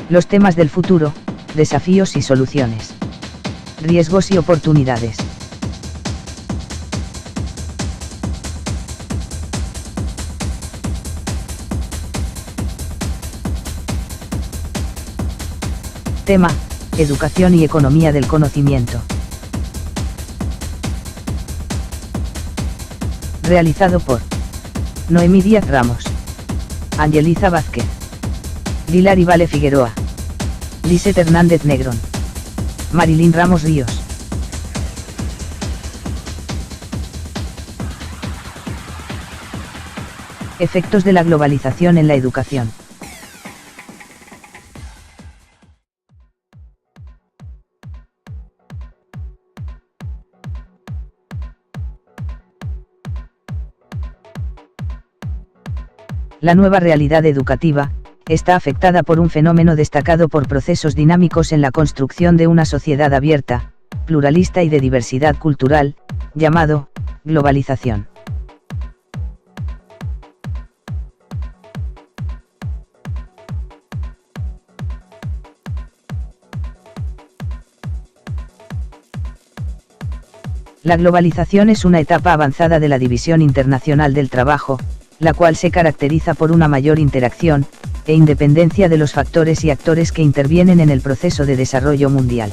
Los temas del futuro, desafíos y soluciones. Riesgos y oportunidades. Tema: educación y economía del conocimiento. Realizado por Noemí Díaz Ramos, Angeliza Vázquez, Pilar y Vale Figueroa, Lisette Hernández Negrón, Marilyn Ramos Ríos. Efectos de la globalización en la educación. La nueva realidad educativa está afectada por un fenómeno destacado por procesos dinámicos en la construcción de una sociedad abierta, pluralista y de diversidad cultural, llamado globalización. La globalización es una etapa avanzada de la división internacional del trabajo, la cual se caracteriza por una mayor interacción e independencia de los factores y actores que intervienen en el proceso de desarrollo mundial.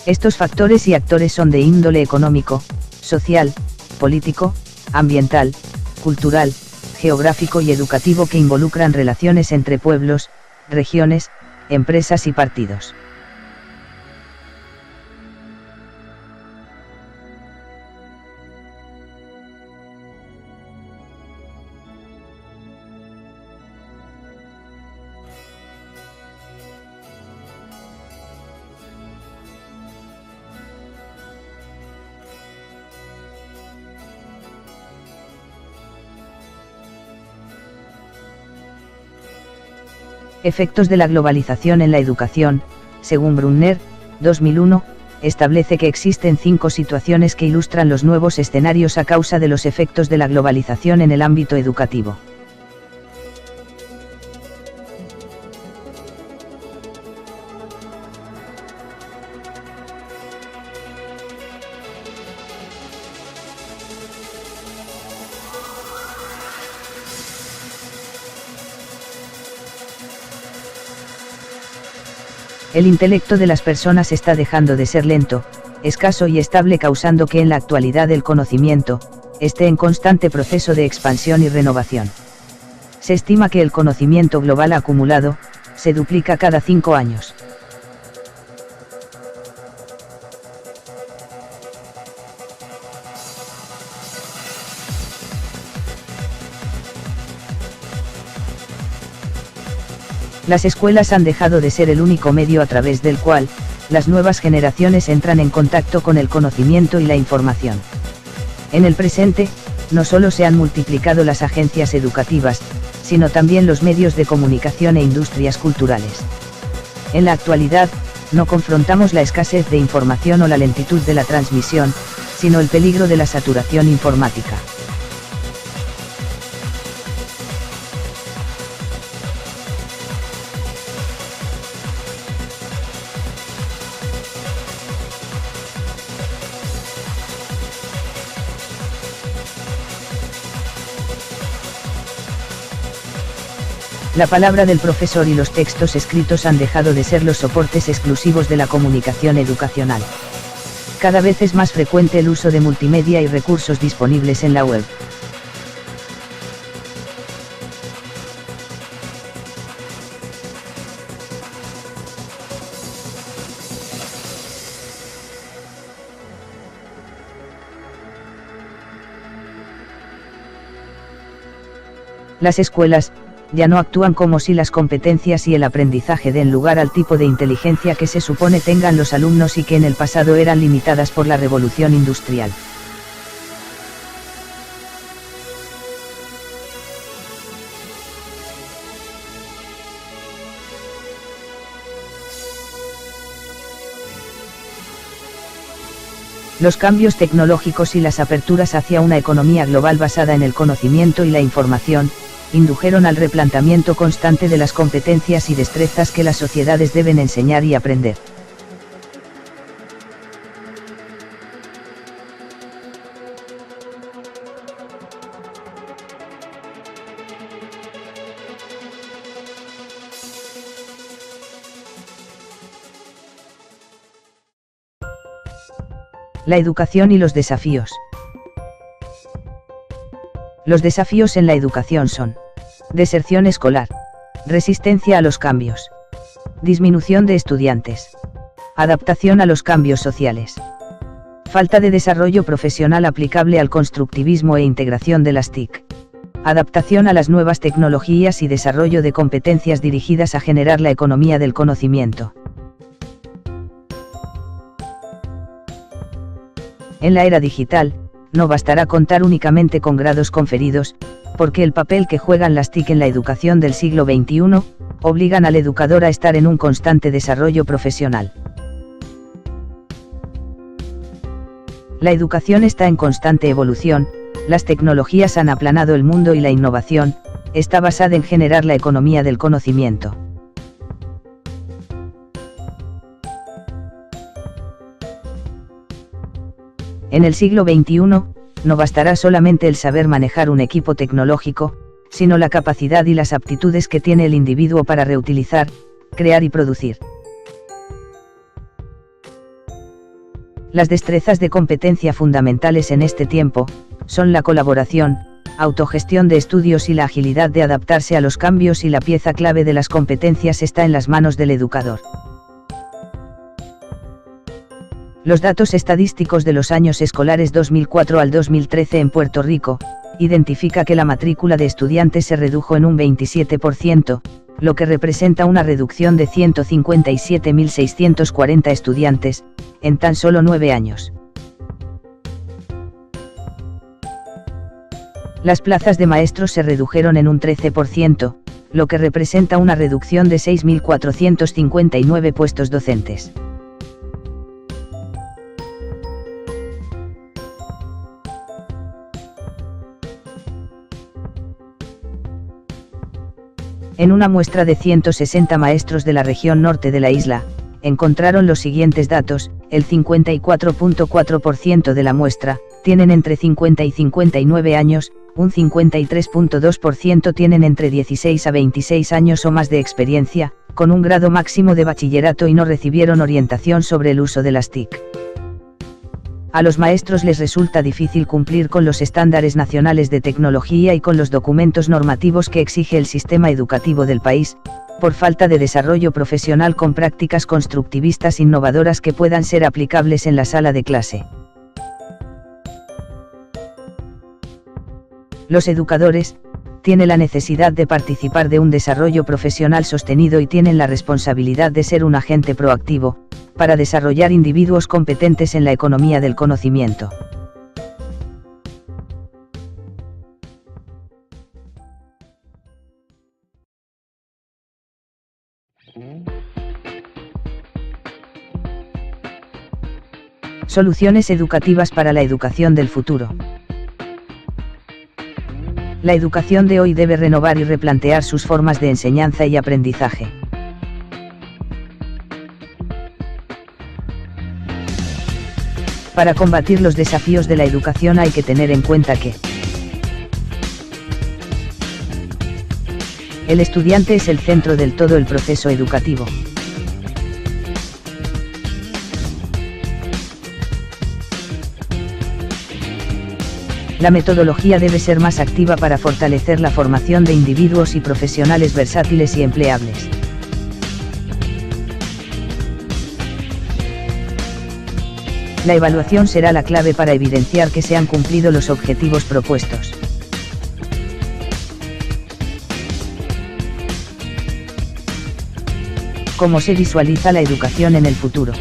Estos factores y actores son de índole económico, social, político, ambiental, cultural, geográfico y educativo que involucran relaciones entre pueblos, regiones, empresas y partidos. Efectos de la globalización en la educación, según Brunner, 2001, establece que existen 5 situaciones que ilustran los nuevos escenarios a causa de los efectos de la globalización en el ámbito educativo. El intelecto de las personas está dejando de ser lento, escaso y estable, causando que en la actualidad el conocimiento esté en constante proceso de expansión y renovación. Se estima que el conocimiento global acumulado se duplica cada 5 años. Las escuelas han dejado de ser el único medio a través del cual las nuevas generaciones entran en contacto con el conocimiento y la información. En el presente, no solo se han multiplicado las agencias educativas, sino también los medios de comunicación e industrias culturales. En la actualidad, no confrontamos la escasez de información o la lentitud de la transmisión, sino el peligro de la saturación informática. La palabra del profesor y los textos escritos han dejado de ser los soportes exclusivos de la comunicación educacional. Cada vez es más frecuente el uso de multimedia y recursos disponibles en la web. Las escuelas, ya no actúan como si las competencias y el aprendizaje den lugar al tipo de inteligencia que se supone tengan los alumnos y que en el pasado eran limitadas por la revolución industrial. Los cambios tecnológicos y las aperturas hacia una economía global basada en el conocimiento y la información, indujeron al replanteamiento constante de las competencias y destrezas que las sociedades deben enseñar y aprender. La educación y los desafíos. Los desafíos en la educación son: deserción escolar, resistencia a los cambios, disminución de estudiantes, adaptación a los cambios sociales, falta de desarrollo profesional aplicable al constructivismo e integración de las TIC, adaptación a las nuevas tecnologías y desarrollo de competencias dirigidas a generar la economía del conocimiento. En la era digital, no bastará contar únicamente con grados conferidos, porque el papel que juegan las TIC en la educación del siglo XXI, obligan al educador a estar en un constante desarrollo profesional. La educación está en constante evolución, las tecnologías han aplanado el mundo y la innovación está basada en generar la economía del conocimiento. En el siglo XXI, no bastará solamente el saber manejar un equipo tecnológico, sino la capacidad y las aptitudes que tiene el individuo para reutilizar, crear y producir. Las destrezas de competencia fundamentales en este tiempo son la colaboración, autogestión de estudios y la agilidad de adaptarse a los cambios, y la pieza clave de las competencias está en las manos del educador. Los datos estadísticos de los años escolares 2004 al 2013 en Puerto Rico identifica que la matrícula de estudiantes se redujo en un 27%, lo que representa una reducción de 157.640 estudiantes en tan solo 9 años. Las plazas de maestros se redujeron en un 13%, lo que representa una reducción de 6.459 puestos docentes. En una muestra de 160 maestros de la región norte de la isla, encontraron los siguientes datos: el 54.4% de la muestra tienen entre 50 y 59 años, un 53.2% tienen entre 16 a 26 años o más de experiencia, con un grado máximo de bachillerato, y no recibieron orientación sobre el uso de las TIC. A los maestros les resulta difícil cumplir con los estándares nacionales de tecnología y con los documentos normativos que exige el sistema educativo del país, por falta de desarrollo profesional con prácticas constructivistas innovadoras que puedan ser aplicables en la sala de clase. Los educadores tienen la necesidad de participar de un desarrollo profesional sostenido y tienen la responsabilidad de ser un agente proactivo, para desarrollar individuos competentes en la economía del conocimiento. Soluciones educativas para la educación del futuro. La educación de hoy debe renovar y replantear sus formas de enseñanza y aprendizaje. Para combatir los desafíos de la educación hay que tener en cuenta que el estudiante es el centro del todo el proceso educativo. La metodología debe ser más activa para fortalecer la formación de individuos y profesionales versátiles y empleables. La evaluación será la clave para evidenciar que se han cumplido los objetivos propuestos. ¿Cómo se visualiza la educación en el futuro?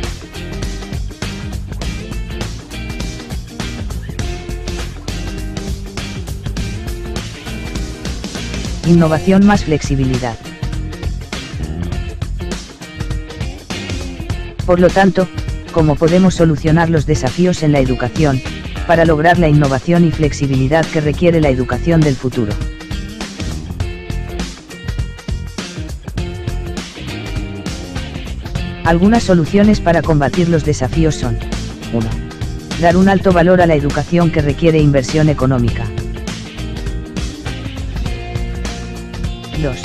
Innovación más flexibilidad. Por lo tanto, ¿cómo podemos solucionar los desafíos en la educación, para lograr la innovación y flexibilidad que requiere la educación del futuro? Algunas soluciones para combatir los desafíos son: 1. Dar un alto valor a la educación que requiere inversión económica. 2.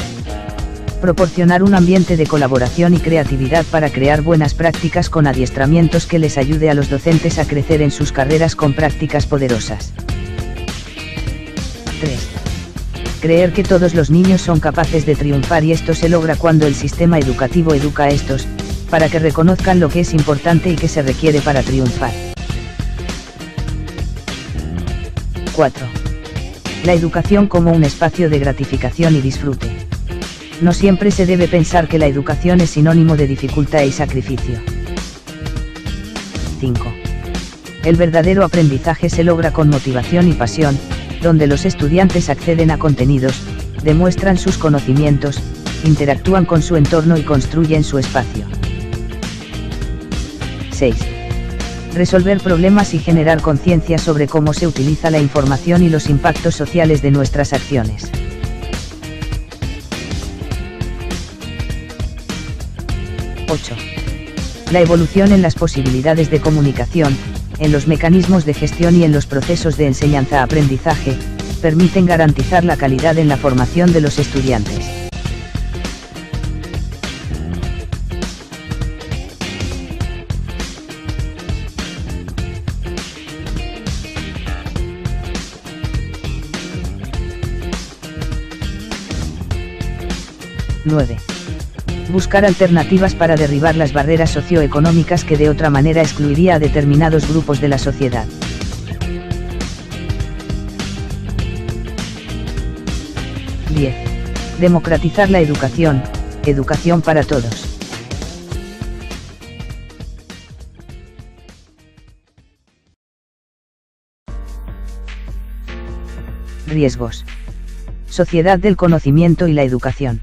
Proporcionar un ambiente de colaboración y creatividad para crear buenas prácticas con adiestramientos que les ayude a los docentes a crecer en sus carreras con prácticas poderosas. 3. Creer que todos los niños son capaces de triunfar, y esto se logra cuando el sistema educativo educa a estos, para que reconozcan lo que es importante y que se requiere para triunfar. 4. La educación como un espacio de gratificación y disfrute. No siempre se debe pensar que la educación es sinónimo de dificultad y sacrificio. 5. El verdadero aprendizaje se logra con motivación y pasión, donde los estudiantes acceden a contenidos, demuestran sus conocimientos, interactúan con su entorno y construyen su espacio. 6. Resolver problemas y generar conciencia sobre cómo se utiliza la información y los impactos sociales de nuestras acciones. 8. La evolución en las posibilidades de comunicación, en los mecanismos de gestión y en los procesos de enseñanza-aprendizaje, permiten garantizar la calidad en la formación de los estudiantes. (9) Buscar alternativas para derribar las barreras socioeconómicas que de otra manera excluiría a determinados grupos de la sociedad. 10. Democratizar la educación, educación para todos. Riesgos. Sociedad del conocimiento y la educación.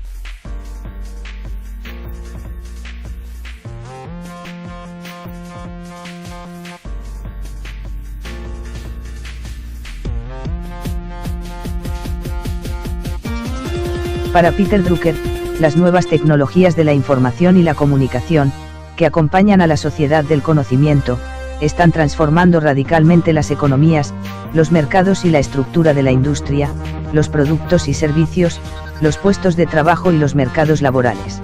Para Peter Drucker, las nuevas tecnologías de la información y la comunicación, que acompañan a la sociedad del conocimiento, están transformando radicalmente las economías, los mercados y la estructura de la industria, los productos y servicios, los puestos de trabajo y los mercados laborales.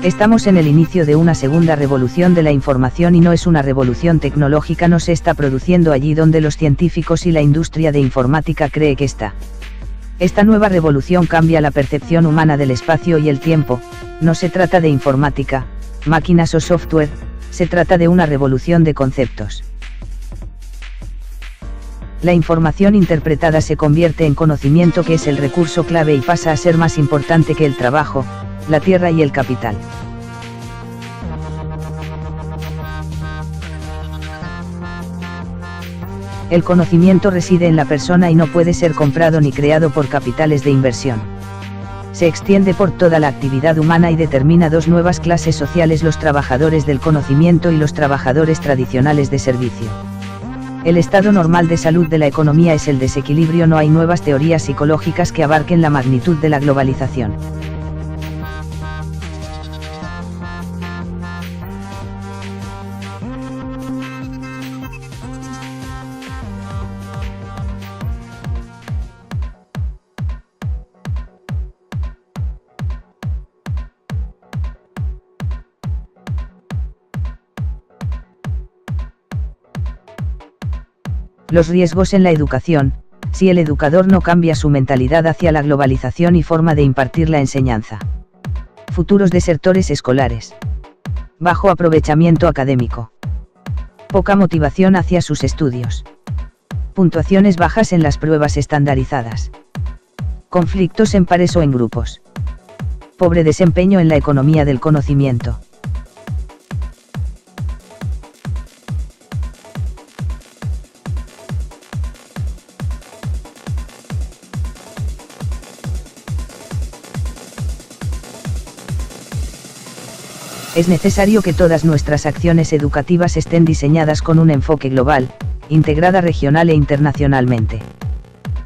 Estamos en el inicio de una segunda revolución de la información, y no es una revolución tecnológica, no se está produciendo allí donde los científicos y la industria de informática cree que está. Esta nueva revolución cambia la percepción humana del espacio y el tiempo. No se trata de informática, máquinas o software, se trata de una revolución de conceptos. La información interpretada se convierte en conocimiento, que es el recurso clave y pasa a ser más importante que el trabajo, la tierra y el capital. El conocimiento reside en la persona y no puede ser comprado ni creado por capitales de inversión. Se extiende por toda la actividad humana y determina dos nuevas clases sociales: los trabajadores del conocimiento y los trabajadores tradicionales de servicio. El estado normal de salud de la economía es el desequilibrio. No hay nuevas teorías psicológicas que abarquen la magnitud de la globalización. Los riesgos en la educación, si el educador no cambia su mentalidad hacia la globalización y forma de impartir la enseñanza. Futuros desertores escolares. Bajo aprovechamiento académico. Poca motivación hacia sus estudios. Puntuaciones bajas en las pruebas estandarizadas. Conflictos en pares o en grupos. Pobre desempeño en la economía del conocimiento. Es necesario que todas nuestras acciones educativas estén diseñadas con un enfoque global, integrada regional e internacionalmente.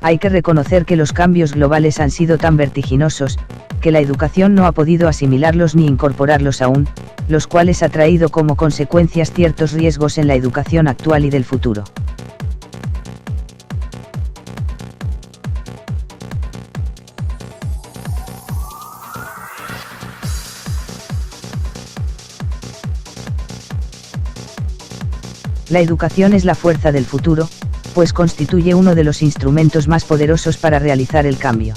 Hay que reconocer que los cambios globales han sido tan vertiginosos, que la educación no ha podido asimilarlos ni incorporarlos aún, los cuales ha traído como consecuencias ciertos riesgos en la educación actual y del futuro. La educación es la fuerza del futuro, pues constituye uno de los instrumentos más poderosos para realizar el cambio.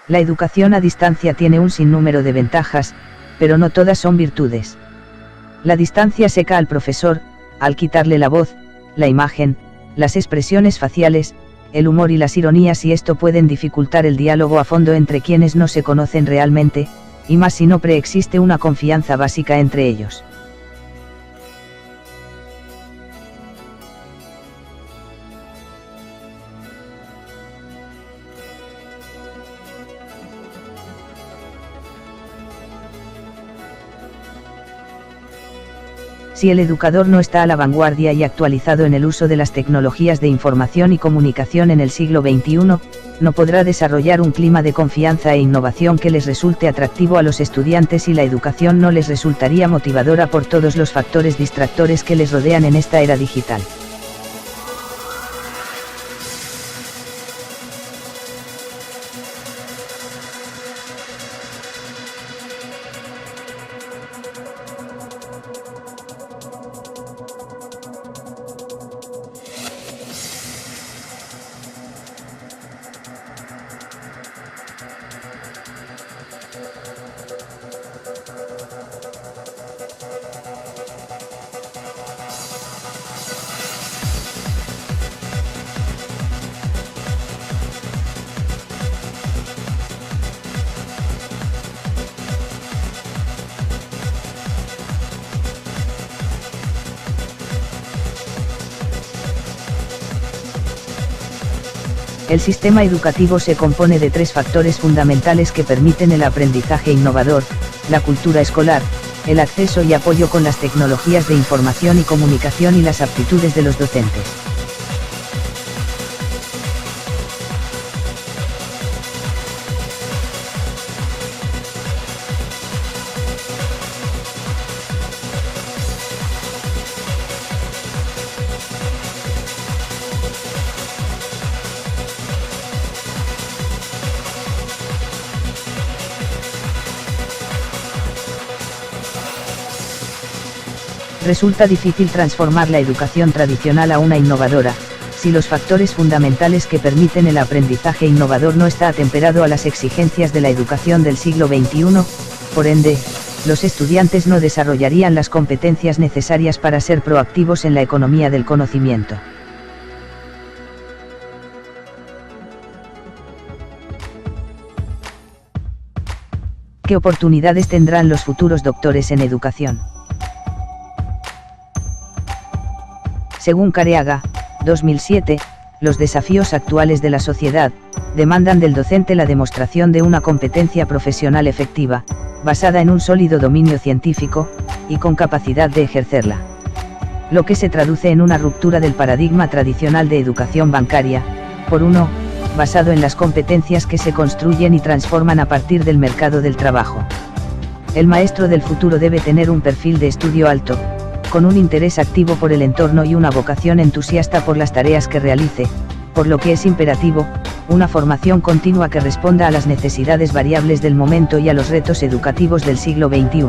La educación a distancia tiene un sinnúmero de ventajas, pero no todas son virtudes. La distancia seca al profesor, al quitarle la voz, la imagen, las expresiones faciales, el humor y las ironías, y esto pueden dificultar el diálogo a fondo entre quienes no se conocen realmente, y más si no preexiste una confianza básica entre ellos. Si el educador no está a la vanguardia y actualizado en el uso de las tecnologías de información y comunicación en el siglo XXI, no podrá desarrollar un clima de confianza e innovación que les resulte atractivo a los estudiantes, y la educación no les resultaría motivadora por todos los factores distractores que les rodean en esta era digital. El sistema educativo se compone de tres factores fundamentales que permiten el aprendizaje innovador: la cultura escolar, el acceso y apoyo con las tecnologías de información y comunicación, y las aptitudes de los docentes. Resulta difícil transformar la educación tradicional a una innovadora, si los factores fundamentales que permiten el aprendizaje innovador no está atemperado a las exigencias de la educación del siglo XXI. Por ende, los estudiantes no desarrollarían las competencias necesarias para ser proactivos en la economía del conocimiento. ¿Qué oportunidades tendrán los futuros doctores en educación? Según Careaga, 2007, los desafíos actuales de la sociedad demandan del docente la demostración de una competencia profesional efectiva, basada en un sólido dominio científico, y con capacidad de ejercerla. Lo que se traduce en una ruptura del paradigma tradicional de educación bancaria, por uno, basado en las competencias que se construyen y transforman a partir del mercado del trabajo. El maestro del futuro debe tener un perfil de estudio alto, con un interés activo por el entorno y una vocación entusiasta por las tareas que realice, por lo que es imperativo una formación continua que responda a las necesidades variables del momento y a los retos educativos del siglo XXI.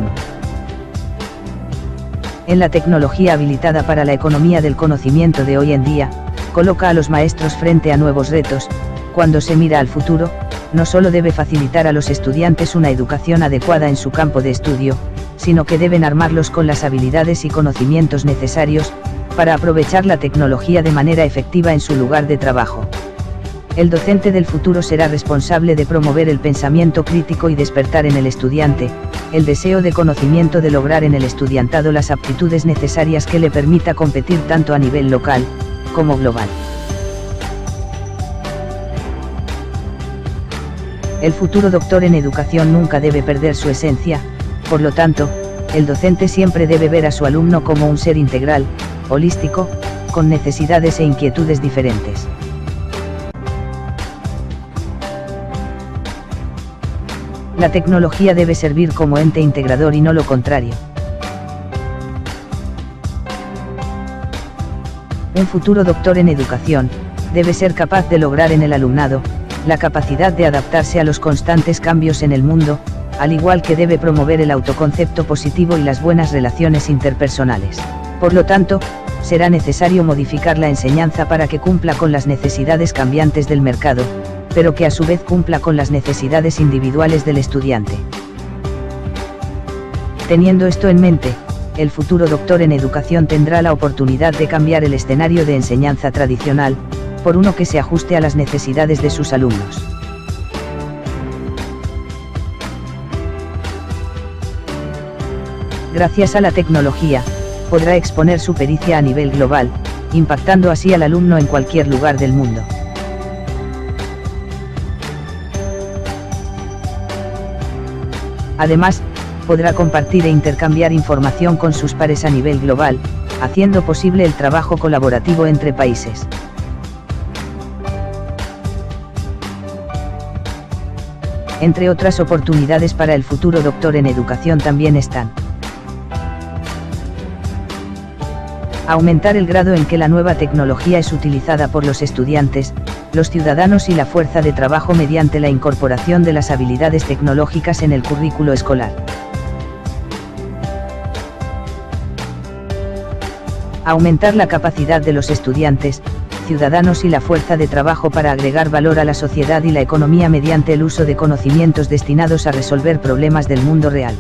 En la tecnología habilitada para la economía del conocimiento de hoy en día, coloca a los maestros frente a nuevos retos. Cuando se mira al futuro, no solo debe facilitar a los estudiantes una educación adecuada en su campo de estudio, sino que deben armarlos con las habilidades y conocimientos necesarios, para aprovechar la tecnología de manera efectiva en su lugar de trabajo. El docente del futuro será responsable de promover el pensamiento crítico y despertar en el estudiante, el deseo de conocimiento, de lograr en el estudiantado las aptitudes necesarias que le permita competir tanto a nivel local, como global. El futuro doctor en educación nunca debe perder su esencia, por lo tanto, el docente siempre debe ver a su alumno como un ser integral, holístico, con necesidades e inquietudes diferentes. La tecnología debe servir como ente integrador y no lo contrario. Un futuro doctor en educación debe ser capaz de lograr en el alumnado la capacidad de adaptarse a los constantes cambios en el mundo, al igual que debe promover el autoconcepto positivo y las buenas relaciones interpersonales. Por lo tanto, será necesario modificar la enseñanza para que cumpla con las necesidades cambiantes del mercado, pero que a su vez cumpla con las necesidades individuales del estudiante. Teniendo esto en mente, el futuro doctor en educación tendrá la oportunidad de cambiar el escenario de enseñanza tradicional, por uno que se ajuste a las necesidades de sus alumnos. Gracias a la tecnología, podrá exponer su pericia a nivel global, impactando así al alumno en cualquier lugar del mundo. Además, podrá compartir e intercambiar información con sus pares a nivel global, haciendo posible el trabajo colaborativo entre países. Entre otras oportunidades para el futuro doctor en educación también están: aumentar el grado en que la nueva tecnología es utilizada por los estudiantes, los ciudadanos y la fuerza de trabajo mediante la incorporación de las habilidades tecnológicas en el currículo escolar. Aumentar la capacidad de los estudiantes, ciudadanos y la fuerza de trabajo para agregar valor a la sociedad y la economía mediante el uso de conocimientos destinados a resolver problemas del mundo real.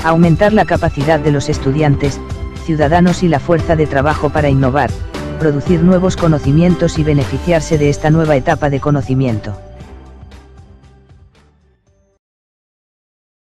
Aumentar la capacidad de los estudiantes, ciudadanos y la fuerza de trabajo para innovar, producir nuevos conocimientos y beneficiarse de esta nueva etapa de conocimiento.